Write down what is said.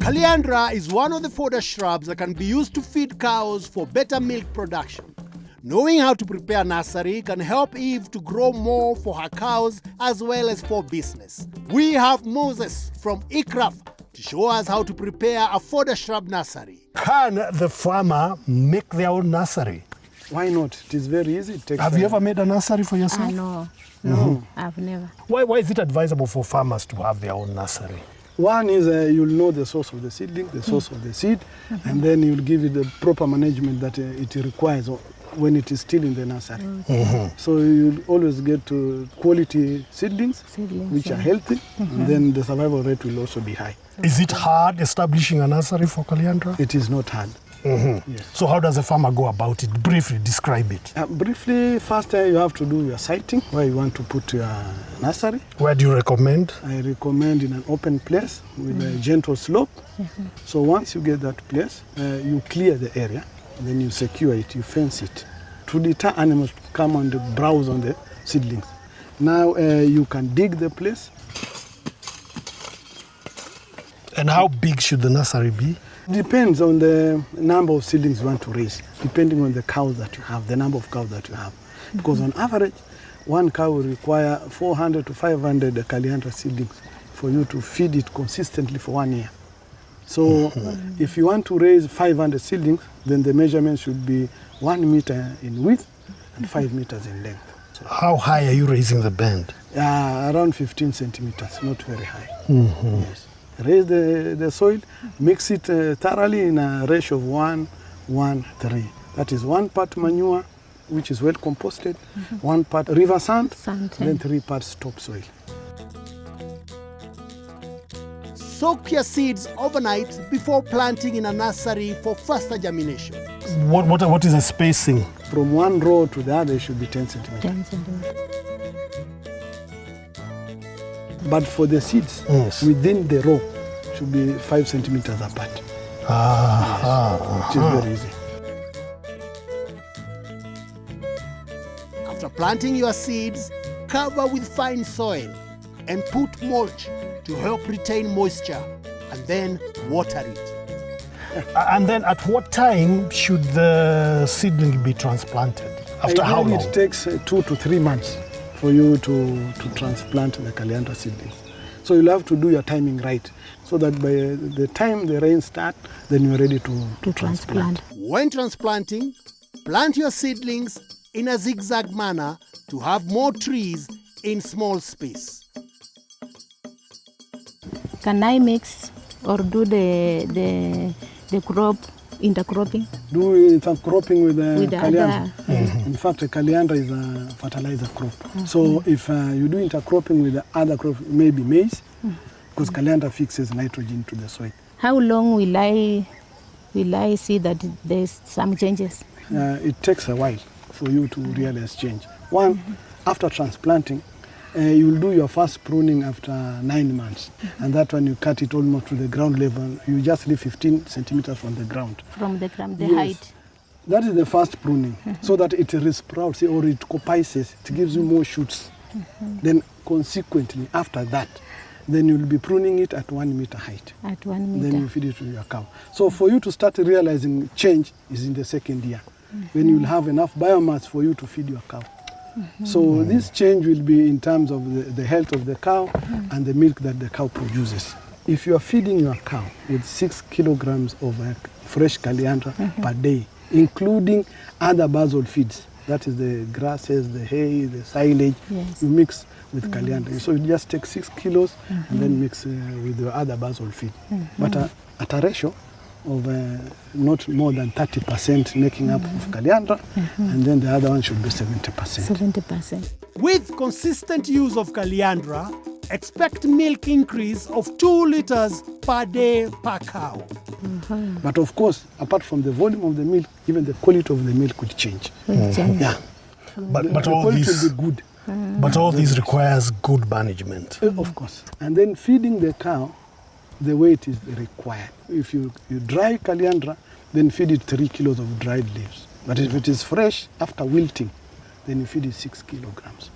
Calandra is one of the fodder shrubs that can be used to feed cows for better milk production. Knowing how to prepare nursery can help Eve to grow more for her cows as well as for business. We have Moses from ICRAF to show us how to prepare a fodder shrub nursery. Can the farmer make their own nursery? Why not? It is very easy. Have you ever made a nursery for yourself? No, I've never. Why is it advisable for farmers to have their own nursery? One is you'll know the source of the seedling, the source of the seed, and then you'll give it the proper management that it requires when it is still in the nursery. So you'll always get to quality seedlings which are healthy, and then the survival rate will also be high. Is it hard establishing a nursery for Calandra? It is not hard. Yes. So how does a farmer go about it? Briefly describe it. Briefly, first you have to do your siting, where you want to put your nursery. Where do you recommend? I recommend in an open place with a gentle slope. So once you get that place, you clear the area, then you secure it, you fence it to deter animals to come and browse on the seedlings. Now you can dig the place. And how big should the nursery be? Depends on the number of seedlings you want to raise, depending on the cows that you have, the number of cows that you have. Because on average, one cow will require 400 to 500 Calandra seedlings for you to feed it consistently for 1 year. So if you want to raise 500 seedlings, then the measurement should be 1 meter in width and 5 meters in length. So, how high are you raising the bed? around 15 centimeters, not very high. Yes. Raise the soil, mix it thoroughly in a ratio of 1:1:3. That is 1 part manure, which is well composted, 1 part river sand, then 3 parts topsoil. Soak your seeds overnight before planting in a nursery for faster germination. What is the spacing? From one row to the other, it should be 10 centimeters. 10 centimeters. But for the seeds, within the row, should be 5 centimeters apart. Which is very easy. After planting your seeds, cover with fine soil and put mulch to help retain moisture, and then water it. And then at what time should the seedling be transplanted? After how long? It takes 2 to 3 months for you to transplant the Calandra seedlings. So you'll have to do your timing right, so that by the time the rain starts, then you're ready to transplant. When transplanting, plant your seedlings in a zigzag manner to have more trees in small space. Can I mix or do the crop intercropping? Do intercropping with the Calandra. In fact, the Calandra is a fertilizer crop. So if you do intercropping with the other crop, maybe maize, because Calandra fixes nitrogen to the soil. How long will I see that there's some changes? It takes a while for you to realize change. One, after transplanting, you'll do your first pruning after 9 months. And that one you cut it almost to the ground level. You just leave 15 centimeters from the ground. From the ground, the Yes. height. That is the first pruning, so that it resprouts or it copices, it gives you more shoots. Then consequently, after that, then you'll be pruning it at 1 meter height. At 1 meter. Then you feed it to your cow. So for you to start realizing change is in the second year, when you'll have enough biomass for you to feed your cow. So this change will be in terms of the health of the cow and the milk that the cow produces. If you are feeding your cow with 6 kilograms of fresh Calandra per day, including other basal feeds, that is the grasses, the hay, the silage, you mix with Calandra. So you just take 6 kilos and then mix with the other basal feed. But at a ratio of not more than 30% making up of Calandra, and then the other one should be 70%. 70%. With consistent use of Calandra, expect milk increase of 2 liters per day per cow. But of course, apart from the volume of the milk, even the quality of the milk would change. Yeah. But the all quality this, will be good. but all this requires good management. Of course. And then feeding the cow the way it is required. If you dry Calandra, then feed it 3 kilos of dried leaves. But if it is fresh, after wilting, then you feed it 6 kilograms.